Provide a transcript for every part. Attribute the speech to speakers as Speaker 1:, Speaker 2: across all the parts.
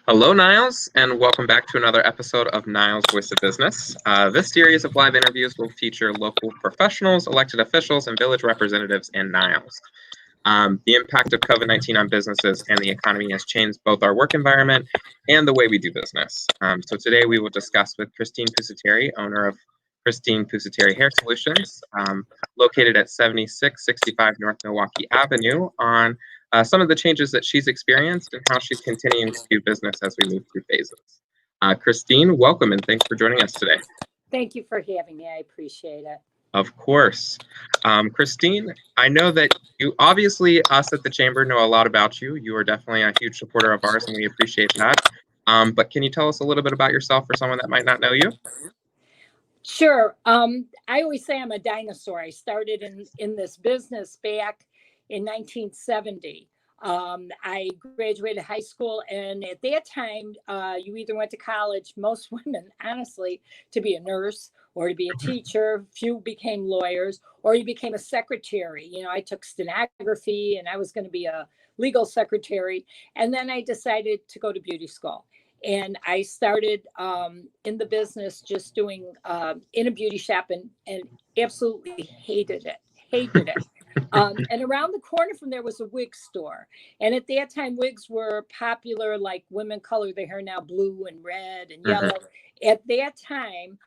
Speaker 1: Hello, Niles, and welcome back to another episode of Niles Voice of Business. This series of live interviews will feature local professionals, elected officials, and village representatives in Niles. The impact of COVID-19 on businesses and the economy has changed both our work environment and the way we do business. So today we will discuss with Christine Pusateri, owner of Christine Pusateri Hair Solutions, located at 7665 North Milwaukee Avenue, on some of the changes that she's experienced and how she's continuing to do business as we move through phases. Christine, welcome and thanks for joining us today.
Speaker 2: Thank you for having me. I appreciate it.
Speaker 1: Of course. Christine, I know that you obviously, us at the Chamber, know a lot about you. You are definitely a huge supporter of ours and we appreciate that. But can you tell us a little bit about yourself for someone that might not know you?
Speaker 2: Sure. I always say I'm a dinosaur. I started in this business back in 1970. I graduated high school, and at that time, you either went to college, most women, honestly, to be a nurse or to be a teacher. Few became lawyers, or you became a secretary. You know, I took stenography, and I was going to be a legal secretary. And then I decided to go to beauty school. And I started in the business just doing in a beauty shop and absolutely hated it. And around the corner from there was a wig store. And at that time, wigs were popular, like women color their hair now blue and red and yellow. At that time,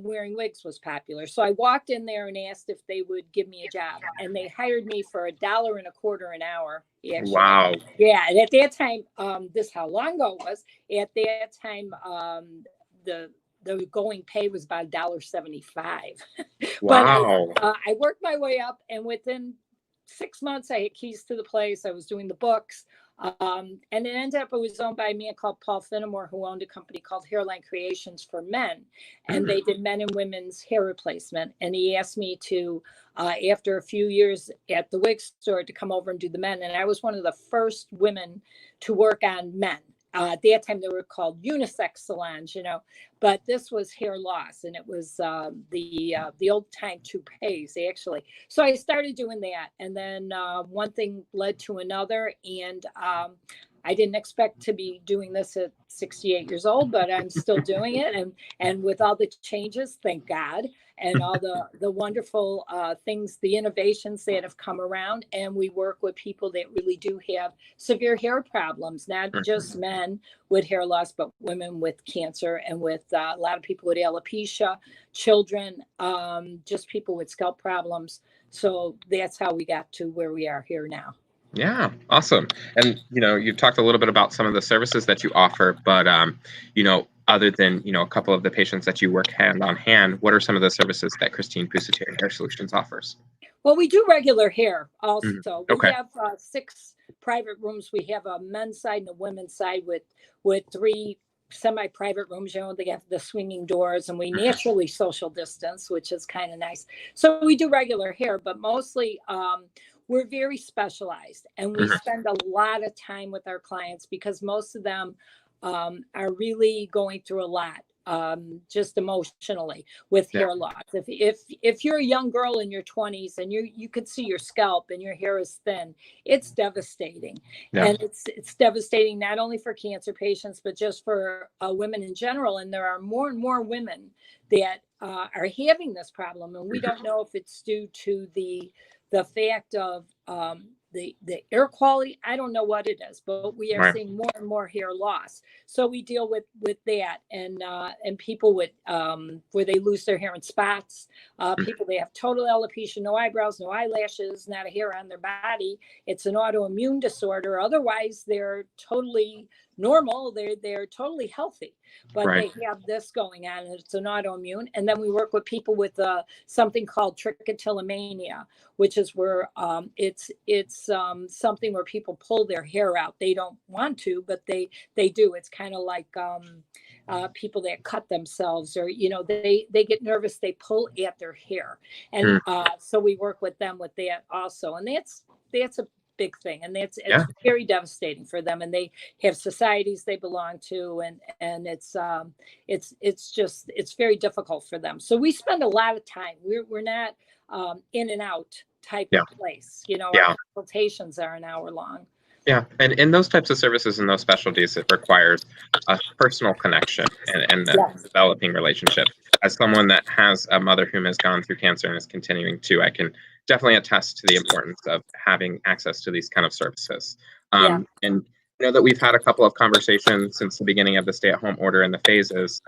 Speaker 2: wearing wigs was popular. So I walked in there and asked if they would give me a job. And they hired me for $1.25 an hour. Actually.
Speaker 1: Wow.
Speaker 2: Yeah. And at that time, this how long ago it was. At that time, the going pay was about $1.75.
Speaker 1: Wow.
Speaker 2: But I worked my way up, and within 6 months, I had keys to the place. I was doing the books. And it ended up, it was owned by a man called Paul Finnemore, who owned a company called Hairline Creations for Men. And they did men and women's hair replacement. And he asked me to, after a few years at the wig store, to come over and do the men. And I was one of the first women to work on men. At that time, they were called unisex salons, but this was hair loss, and it was the old time toupees, actually. So I started doing that, and then one thing led to another, and I didn't expect to be doing this at 68 years old, but I'm still doing it, and with all the changes, thank God, and all the wonderful things, the innovations that have come around. And we work with people that really do have severe hair problems, not just men with hair loss, but women with cancer, and with a lot of people with alopecia, children, just people with scalp problems. So that's how we got to where we are here now.
Speaker 1: Yeah, awesome. And, you've talked a little bit about some of the services that you offer, but, other than, a couple of the patients that you work hand on hand, what are some of the services that Christine Pusateri Hair Solutions offers?
Speaker 2: Well, we do regular hair also.
Speaker 1: Okay.
Speaker 2: We have 6 private rooms. We have a men's side and a women's side with 3 semi-private rooms. They have the swinging doors, and we naturally social distance, which is kind of nice. So we do regular hair, but mostly we're very specialized, and we spend a lot of time with our clients because most of them are really going through a lot, just emotionally, with hair loss. If you're a young girl in your 20s and you can see your scalp and your hair is thin, it's devastating. And it's devastating not only for cancer patients, but just for women in general. And there are more and more women that are having this problem, and we don't know if it's due to the fact of the air quality. I don't know what it is, but we are seeing more and more hair loss. So we deal with that, and people with where they lose their hair in spots, people that have total alopecia, no eyebrows, no eyelashes, not a hair on their body. It's an autoimmune disorder. Otherwise, they're totally normal. They're totally healthy, but they have this going on, and it's an autoimmune. And then we work with people with something called trichotillomania, which is where it's something where people pull their hair out. They don't want to, but they do. It's kind of like people that cut themselves, or they get nervous, they pull at their hair, and so we work with them with that also. And that's a big thing, and it's very devastating for them, and they have societies they belong to, and it's very difficult for them. So we spend a lot of time. We're not in and out type of place. Our consultations are an hour long.
Speaker 1: Yeah, and in those types of services and those specialties, it requires a personal connection and a
Speaker 2: Yes.
Speaker 1: developing relationship. As someone that has a mother whom has gone through cancer and is continuing to, I can definitely attest to the importance of having access to these kind of services.
Speaker 2: Yeah.
Speaker 1: And I know that we've had a couple of conversations since the beginning of the stay-at-home order and the phases,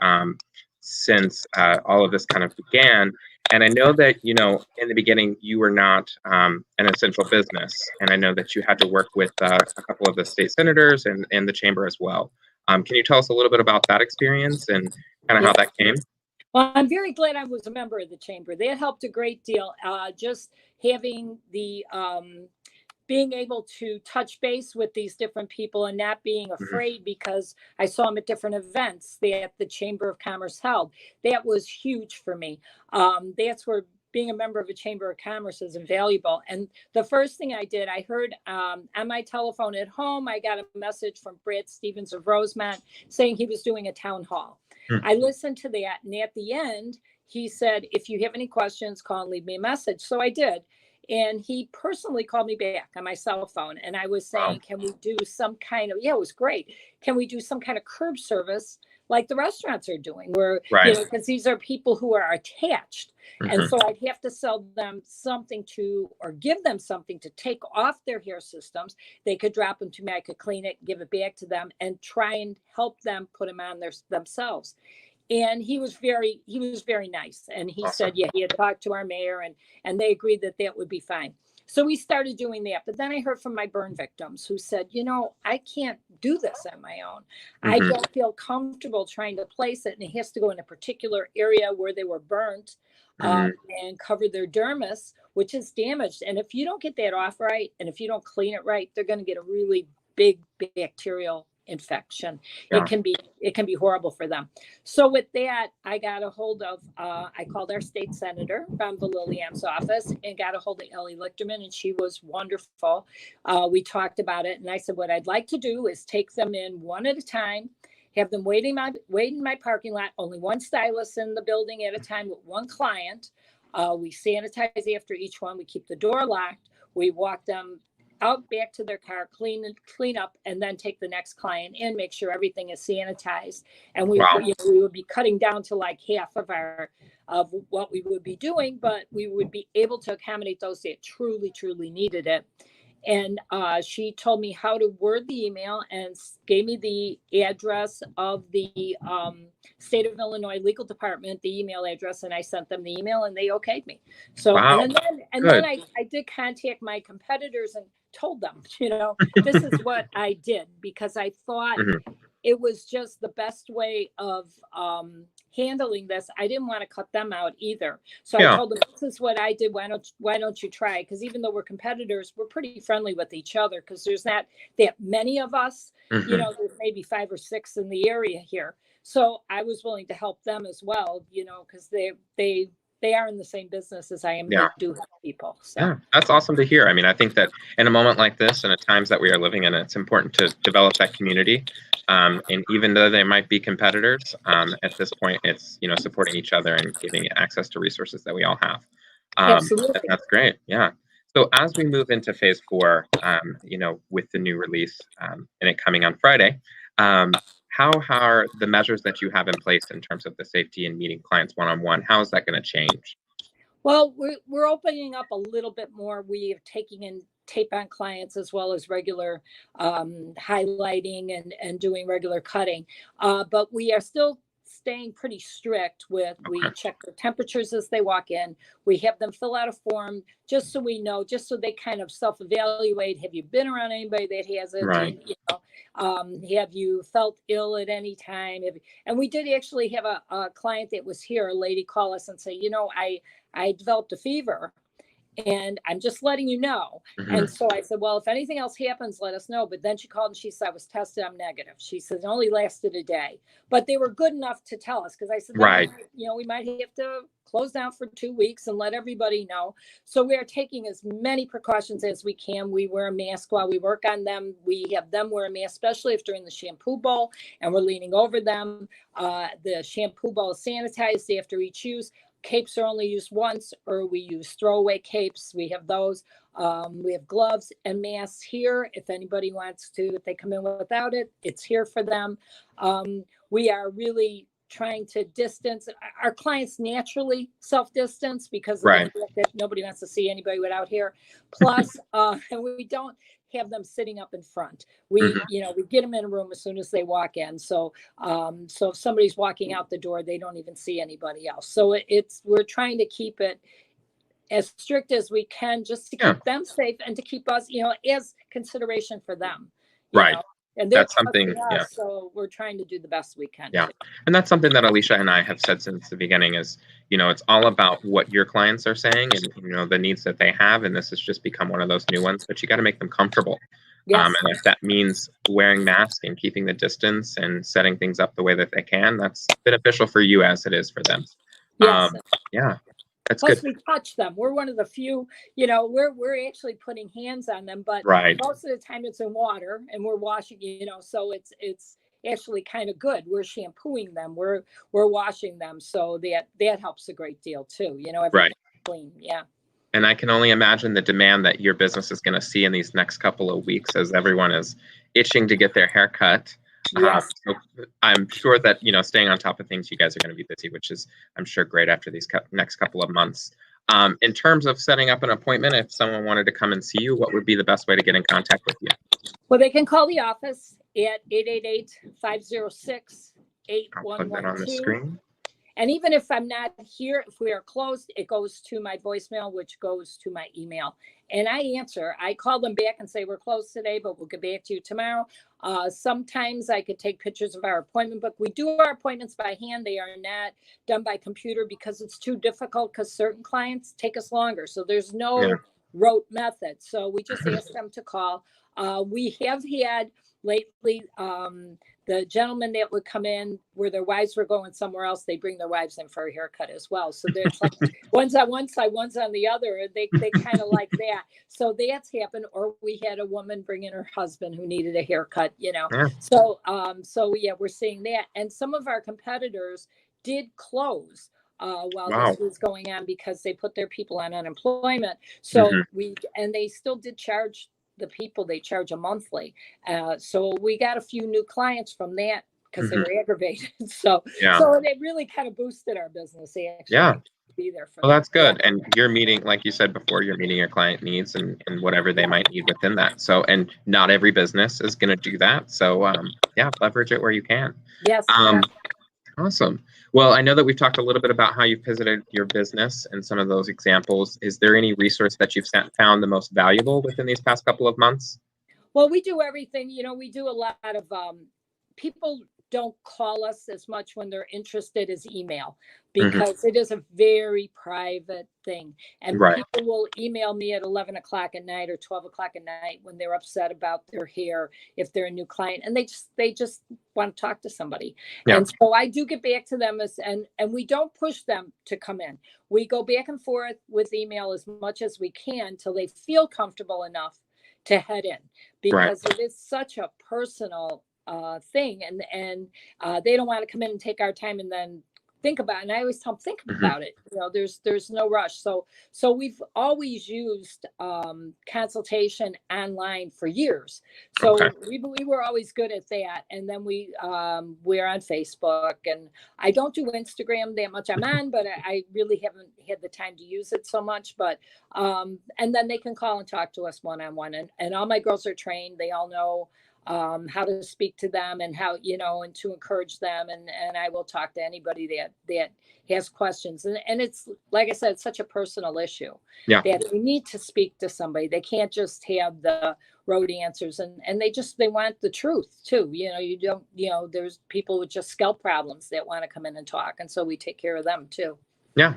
Speaker 1: since all of this kind of began. And I know that, in the beginning, you were not an essential business. And I know that you had to work with a couple of the state senators and the chamber as well. Can you tell us a little bit about that experience and kind of how that came?
Speaker 2: Well, I'm very glad I was a member of the chamber. That helped a great deal. Just having the being able to touch base with these different people and not being afraid because I saw them at different events that the Chamber of Commerce held. That was huge for me. That's where being a member of a Chamber of Commerce is invaluable. And the first thing I did, I heard on my telephone at home, I got a message from Brad Stevens of Rosemont saying he was doing a town hall. I listened to that, and at the end, he said, if you have any questions, call and leave me a message. So I did. And he personally called me back on my cell phone. And I was saying, can we do some kind of, it was great. Can we do some kind of curb service like the restaurants are doing where, because these are people who are attached. And so I'd have to sell them something or give them something to take off their hair systems. They could drop them to me. I could clean it, give it back to them and try and help them put them on themselves. And he was very nice. And he said, he had talked to our mayor and they agreed that would be fine. So we started doing that. But then I heard from my burn victims who said, I can't do this on my own. I don't feel comfortable trying to place it. And it has to go in a particular area where they were burnt and cover their dermis, which is damaged. And if you don't get that off right, and if you don't clean it right, they're going to get a really big bacterial infection. It can be horrible for them. So with that, I got a hold of I called our state senator from the Lillian's office and got a hold of Ellie Lichterman, and she was wonderful. We talked about it, and I said what I'd like to do is take them in one at a time, have them wait in my parking lot, only one stylist in the building at a time with one client. We sanitize after each one. We keep the door locked. We walk them out back to their car, clean up, and then take the next client in, make sure everything is sanitized. And we would be cutting down to like half of what we would be doing, but we would be able to accommodate those that truly needed it. And she told me how to word the email and gave me the address of the state of Illinois legal department, the email address, and I sent them the email and they okayed me. So, and then I did contact my competitors and told them, this is what I did, because I thought it was just the best way of handling this. I didn't want to cut them out either. So I told them, this is what I did. Why don't you try? Because even though we're competitors, we're pretty friendly with each other because there's not that many of us, there's maybe 5 or 6 in the area here. So I was willing to help them as well, because they are in the same business as I am. They do help people. So.
Speaker 1: Yeah, that's awesome to hear. I mean, I think that in a moment like this and at times that we are living in, it's important to develop that community. And even though they might be competitors, at this point, it's, supporting each other and giving access to resources that we all have.
Speaker 2: Absolutely.
Speaker 1: That's great. Yeah. So as we move into phase 4, with the new release and it coming on Friday, how are the measures that you have in place in terms of the safety and meeting clients one-on-one? How is that going to change?
Speaker 2: Well, we're opening up a little bit more. We are taking in tape-on clients as well as regular highlighting and doing regular cutting. But we are still staying pretty strict with, we check their temperatures as they walk in. We have them fill out a form just so we know, just so they kind of self-evaluate. Have you been around anybody that has it?
Speaker 1: Right.
Speaker 2: Have you felt ill at any time? And we did actually have a client that was here, a lady call us and say, I developed a fever and I'm just letting you know. And so I said, well, if anything else happens, let us know. But then she called and she said, I was tested, I'm negative. She said, it only lasted a day, but they were good enough to tell us. Cause I said,
Speaker 1: right.
Speaker 2: We might have to close down for 2 weeks and let everybody know. So we are taking as many precautions as we can. We wear a mask while we work on them. We have them wear a mask, especially if during the shampoo bowl and we're leaning over them. The shampoo bowl is sanitized after each use. capes are only used once, or we use throwaway capes. We have those. We have gloves and masks here. If anybody wants to, if they come in without it, it's here for them. We are really trying to distance our clients, naturally self-distance because of the fact that nobody wants to see anybody without hair. Plus, and we don't have them sitting up in front. We, you know, we get them in a room as soon as they walk in. So, so if somebody's walking out the door, they don't even see anybody else. So we're trying to keep it as strict as we can, just to keep them safe and to keep us, you know, as consideration for them. You know? And that's something, so we're trying to do the best we can.
Speaker 1: Yeah. And that's something that Alicia and I have said since the beginning is, you know, it's all about what your clients are saying and, you know, the needs that they have. And this has just become one of those new ones, but you got to make them comfortable. And if that means wearing masks and keeping the distance and setting things up the way that they can, that's beneficial for you as it is for them. Yeah. That's
Speaker 2: Plus,
Speaker 1: good.
Speaker 2: we touch them. We're one of the few, you know, we're actually putting hands on them, but most of the time it's in water and we're washing, you know, so it's actually kind of good. We're shampooing them. We're washing them. So that helps a great deal too. You know, everything's clean. Yeah.
Speaker 1: And I can only imagine the demand that your business is going to see in these next couple of weeks as everyone is itching to get their hair cut. So I'm sure that, you know, staying on top of things, you guys are going to be busy, which is, I'm sure, great after these next couple of months. In terms of setting up an appointment, if someone wanted to come and see you, what would be the best way to get in contact with you?
Speaker 2: Well, they can call the office at 888-506-8112.
Speaker 1: I'll put that on the screen.
Speaker 2: And even if I'm not here, if we are closed, it goes to my voicemail, which goes to my email. And I answer. I call them back and say, we're closed today, but we'll get back to you tomorrow. Sometimes I could take pictures of our appointment book. We do our appointments by hand. They are not done by computer because it's too difficult, because certain clients take us longer. So there's no rote method. So we just ask them to call. We have had lately, the gentleman that would come in where their wives were going somewhere else, they bring their wives in for a haircut as well. So there's like one's on one side, one's on the other. They kind of like that. So that's happened. Or we had a woman bring in her husband who needed a haircut, you know. So yeah, we're seeing that. And some of our competitors did close while this was going on because they put their people on unemployment. So and they still did charge the people, they charge a monthly. So we got a few new clients from that because they were aggravated. So it really kind of boosted our business actually. Be there for
Speaker 1: that's good. And you're meeting, like you said before, you're meeting your client needs and whatever they might need within that. So, and not every business is going to do that. So leverage it where you can. Awesome. Well, I know that we've talked a little bit about how you've pivoted your business and some of those examples. Is there any resource that you've found the most valuable within these past couple of months?
Speaker 2: Well, we do everything. You know, we do a lot of people don't call us as much when they're interested as email, because it is a very private thing. And people will email me at 11 o'clock at night or 12 o'clock at night when they're upset about their hair, if they're a new client, and they just want to talk to somebody. And so I do get back to them and we don't push them to come in. We go back and forth with email as much as we can till they feel comfortable enough to head in, because it is such a personal thing, and they don't want to come in and take our time and then think about it. And I always tell them, think about it. You know, there's no rush. So we've always used consultation online for years. So we were always good at that. And then we're on Facebook, and I don't do Instagram that much. I'm on, but I really haven't had the time to use it so much. But and then they can call and talk to us one-on-one. And all my girls are trained. They all know how to speak to them and how, you know, and to encourage them. And I will talk to anybody that has questions. And it's, like I said, it's such a personal issue that we need to speak to somebody. They can't just have the road answers, and they want the truth too. You know, you don't, you know, there's people with just scalp problems that want to come in and talk. And so we take care of them too. Yeah.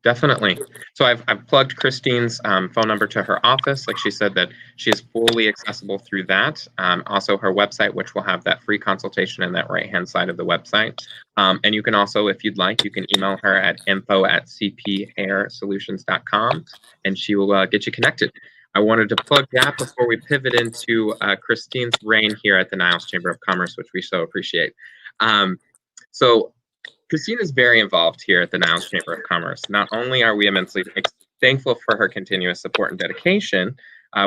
Speaker 1: Definitely. So I've plugged Christine's phone number to her office. Like she said, that she is fully accessible through that. Also her website, which will have that free consultation in that right-hand side of the website. And you can also, if you'd like, you can email her at info@cphairsolutions.com, and she will get you connected. I wanted to plug that before we pivot into Christine's reign here at the Niles Chamber of Commerce, which we so appreciate. So Christine is very involved here at the Niles Chamber of Commerce. Not only are we immensely thankful for her continuous support and dedication,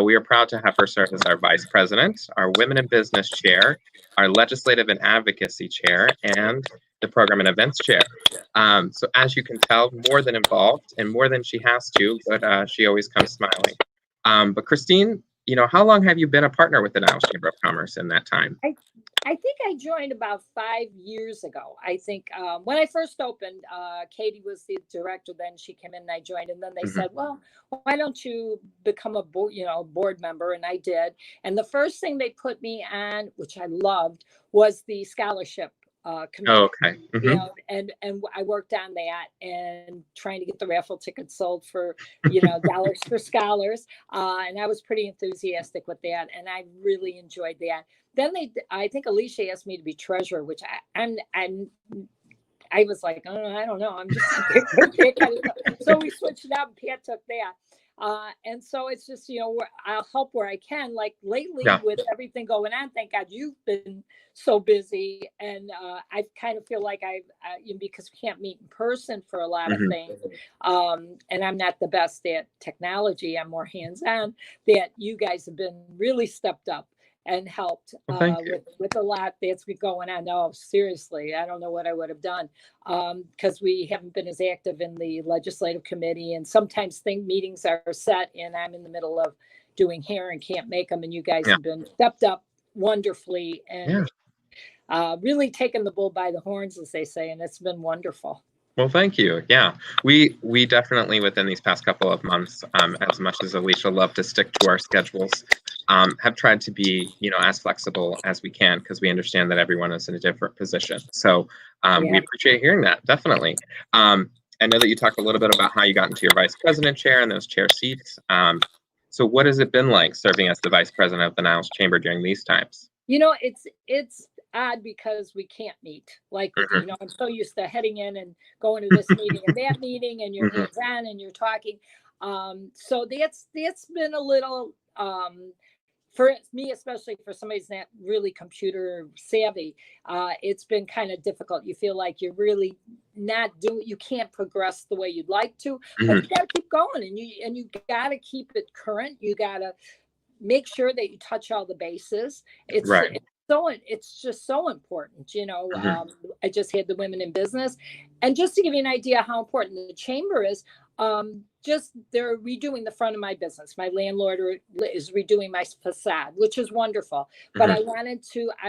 Speaker 1: we are proud to have her serve as our Vice President, our Women in Business Chair, our Legislative and Advocacy Chair, and the Program and Events Chair. So as you can tell, more than involved and more than she has to, but she always comes smiling. But Christine, how long have you been a partner with the Niles Chamber of Commerce in that time?
Speaker 2: I think I joined about 5 years ago. I think when I first opened, Katie was the director. Then she came in and I joined. And then they said, well, why don't you become a board member? And I did. And the first thing they put me on, which I loved, was the scholarship committee.
Speaker 1: Oh, okay.
Speaker 2: And I worked on that and trying to get the raffle tickets sold for dollars for scholars. And I was pretty enthusiastic with that, and I really enjoyed that. Then I think Alicia asked me to be treasurer, which I was like, oh, I don't know. I'm just so we switched it up. Pat took that. And so it's just, I'll help where I can. Like lately with everything going on, thank God you've been so busy. And I kind of feel like because we can't meet in person for a lot of things. And I'm not the best at technology. I'm more hands-on, that you guys have been really stepped up and helped with a lot that's been going on. No, seriously, I don't know what I would have done because we haven't been as active in the legislative committee. And sometimes meetings are set and I'm in the middle of doing hair and can't make them. And you guys have been stepped up wonderfully and really taken the bull by the horns, as they say. And it's been wonderful.
Speaker 1: Well, thank you. Yeah, we definitely within these past couple of months, as much as Alicia loved to stick to our schedules, have tried to be, as flexible as we can because we understand that everyone is in a different position. So we appreciate hearing that, definitely. I know that you talked a little bit about how you got into your vice president chair and those chair seats. So what has it been like serving as the vice president of the Niles Chamber during these times?
Speaker 2: It's odd because we can't meet. Like, I'm so used to heading in and going to this meeting and that meeting, and you're hands on and you're talking. So that's been a little for me, especially for somebody who's not really computer savvy. It's been kind of difficult. You feel like you're really you can't progress the way you'd like to, but you got to keep going, and you got to keep it current. You got to make sure that you touch all the bases. It's just so important. I just had the Women in Business, and just to give you an idea how important the chamber is, they're redoing the front of my business. My landlord is redoing my facade, which is wonderful. But I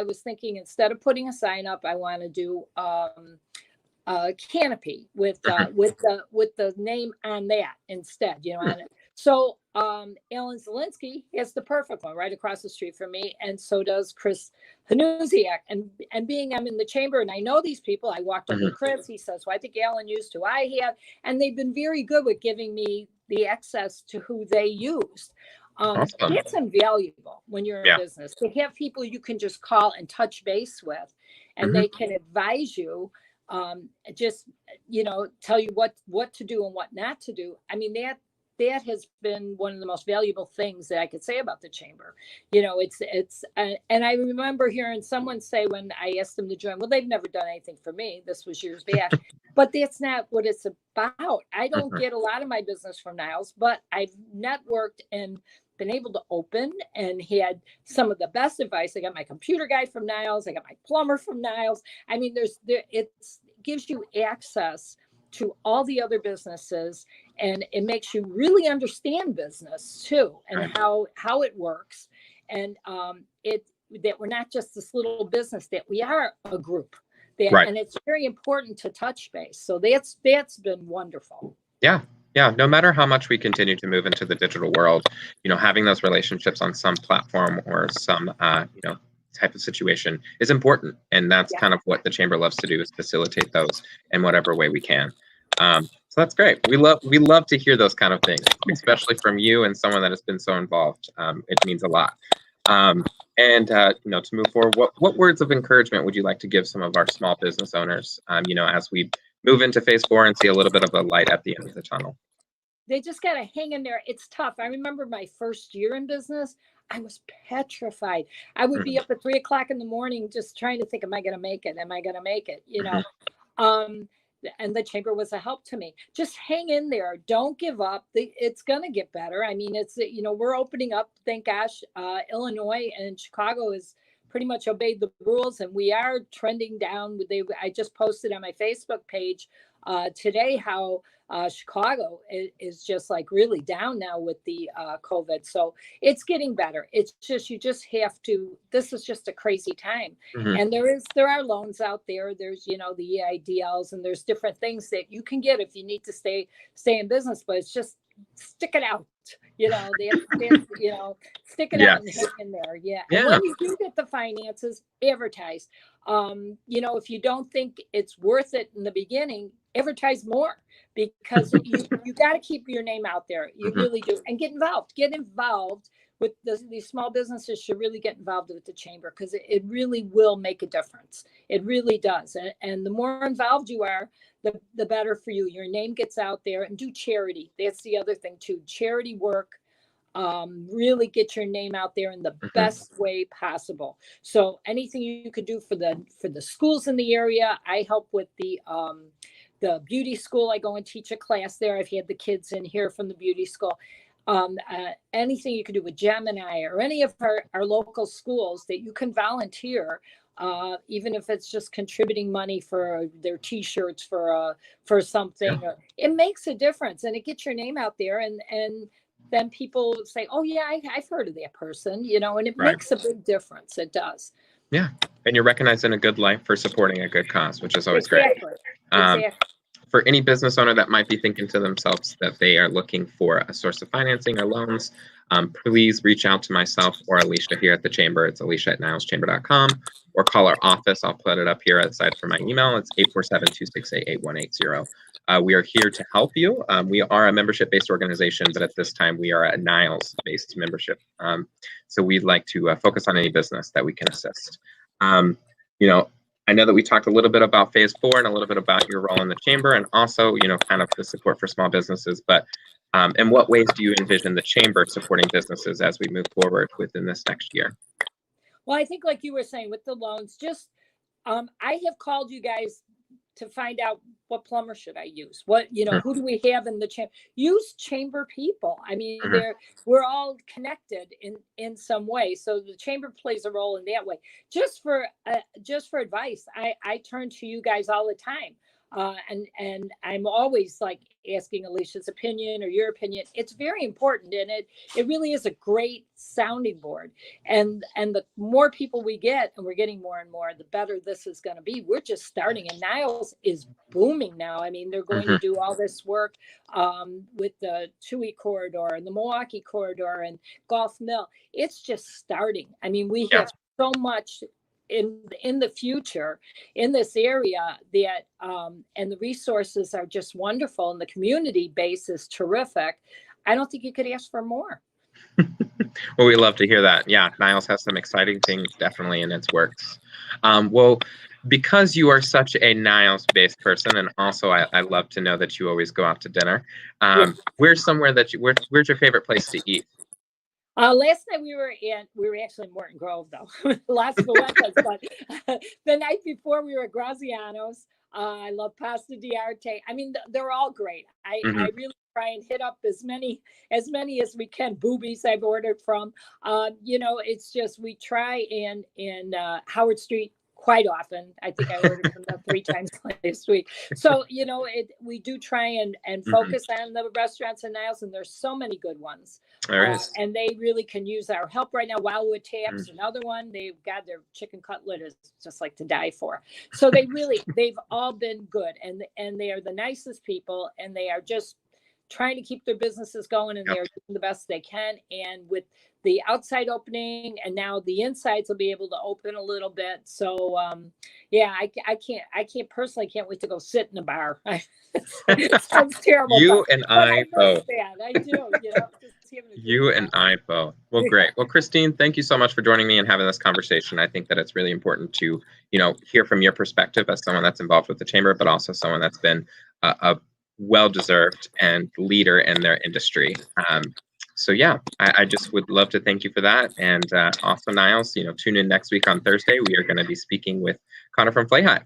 Speaker 2: was thinking, instead of putting a sign up, I want to do a canopy with the name on that instead, on it. So Alan Zielinski has the perfect one right across the street from me, and so does Chris Hanusiak. And being I'm in the chamber and I know these people, I walked over to Chris. He says, well, I think Alan used who I have, and they've been very good with giving me the access to who they used.
Speaker 1: Awesome.
Speaker 2: It's invaluable when you're in business to have people you can just call and touch base with, and they can advise you. Tell you what to do and what not to do. I mean, that has been one of the most valuable things that I could say about the chamber. And I remember hearing someone say when I asked them to join, well, they've never done anything for me. This was years back, but that's not what it's about. I don't get a lot of my business from Niles, but I've networked and been able to open and had some of the best advice. I got my computer guy from Niles. I got my plumber from Niles. I mean, it gives you access to all the other businesses, and it makes you really understand business too, and how it works, and that we're not just this little business, that we are a group, and it's very important to touch base. So that's been wonderful.
Speaker 1: Yeah, no matter how much we continue to move into the digital world, having those relationships on some platform or some type of situation is important, and that's kind of what the chamber loves to do, is facilitate those in whatever way we can. So that's great. We love to hear those kind of things, especially from you and someone that has been so involved. It means a lot. To move forward, what words of encouragement would you like to give some of our small business owners, as we move into phase 4 and see a little bit of a light at the end of the tunnel?
Speaker 2: They just got to hang in there. It's tough. I remember my first year in business, I was petrified. I would be up at 3 o'clock in the morning just trying to think, am I going to make it? Am I going to make it? And the chamber was a help to me. Just hang in there. Don't give up. It's going to get better. I mean, we're opening up, thank gosh. Illinois and Chicago has pretty much obeyed the rules, and we are trending down. I just posted on my Facebook page today how Chicago is just like really down now with the COVID. So it's getting better. It's just, you just have to, this is just a crazy time. And there are loans out there. There's, the EIDLs, and there's different things that you can get if you need to stay in business, but it's just stick it out. Stick it out and hang in there. Yeah. And when you do get the finances, advertise. If you don't think it's worth it in the beginning, advertise more, because you got to keep your name out there. You really do. And get involved with these small businesses. Should really get involved with the chamber, because it really will make a difference. It really does. And the more involved you are, the better for you. Your name gets out there. And do charity. That's the other thing too. Charity work. Really get your name out there in the best way possible. So anything you could do for the schools in the area. I help with the beauty school. I go and teach a class there. I've had the kids in here from the beauty school. Anything you could do with Gemini or any of our local schools that you can volunteer, even if it's just contributing money for their T-shirts for something. It makes a difference, and it gets your name out there, and then people say, oh yeah, I've heard of that person, and it makes a big difference. It does. Yeah.
Speaker 1: And you're recognized in a good light for supporting a good cause, which is always great.
Speaker 2: Exactly.
Speaker 1: For any business owner that might be thinking to themselves that they are looking for a source of financing or loans, please reach out to myself or Alicia here at the chamber. It's alicia@nileschamber.com, or call our office. I'll put it up here aside from my email. It's 847-268-8180. We are here to help you. We are a membership-based organization, but at this time we are a Niles-based membership. So we'd like to focus on any business that we can assist. I know that we talked a little bit about phase 4 and a little bit about your role in the chamber, and also, kind of the support for small businesses. But in what ways do you envision the chamber supporting businesses as we move forward within this next year?
Speaker 2: Well, I think like you were saying with the loans, just I have called you guys to find out what plumber should I use? Who do we have in the chamber? Use chamber people. I mean, we're all connected in some way. So the chamber plays a role in that way. Just for advice, I turn to you guys all the time. And I'm always like asking Alicia's opinion or your opinion. It's very important, and it really is a great sounding board. And the more people we get, and we're getting more and more, the better this is going to be. We're just starting, and Niles is booming now. I mean, they're going to do all this work with the Chewy corridor and the Milwaukee corridor and Gulf Mill. It's just starting. I mean, we have so much in the future in this area that and the resources are just wonderful, and the community base is terrific. I don't think you could ask for more.
Speaker 1: Well, we love to hear that. Yeah, Niles has some exciting things definitely in its works. Well, because you are such a Niles-based person, and also I love to know that you always go out to dinner. Where's your favorite place to eat?
Speaker 2: Last night we were actually in Morton Grove, though. Las Valetas, but the night before we were at Graziano's. I love Pasta di Arte. I mean, they're all great. I really try and hit up as many as we can. Boobies I've ordered from. It's just we try and Howard Street quite often. I think I ordered from them 3 times last week. So, we do try and focus on the restaurants in Niles, and there's so many good ones. And they really can use our help right now. Wildwood Taps, another one. They've got their chicken cutlet is just like to die for. So they've all been good, and they are the nicest people, and they are just trying to keep their businesses going, and they're doing the best they can. And with the outside opening, and now the insides will be able to open a little bit. So I can't wait to go sit in a bar. It sounds terrible.
Speaker 1: You and I both.
Speaker 2: I do.
Speaker 1: You and I both. Well, great. Well, Christine, thank you so much for joining me and having this conversation. I think that it's really important to, hear from your perspective as someone that's involved with the chamber, but also someone that's been a well-deserved and leader in their industry. So yeah, I just would love to thank you for that. And also, Niles, tune in next week on Thursday. We are going to be speaking with Connor from Flayhive.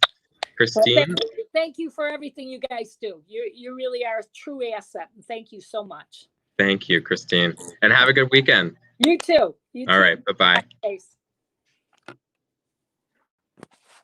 Speaker 1: Christine,
Speaker 2: thank you for everything you guys do. You really are a true asset, and thank you so much.
Speaker 1: Thank you, Christine, and have a good weekend.
Speaker 2: You too. You
Speaker 1: All
Speaker 2: too.
Speaker 1: right, bye-bye.
Speaker 2: Bye.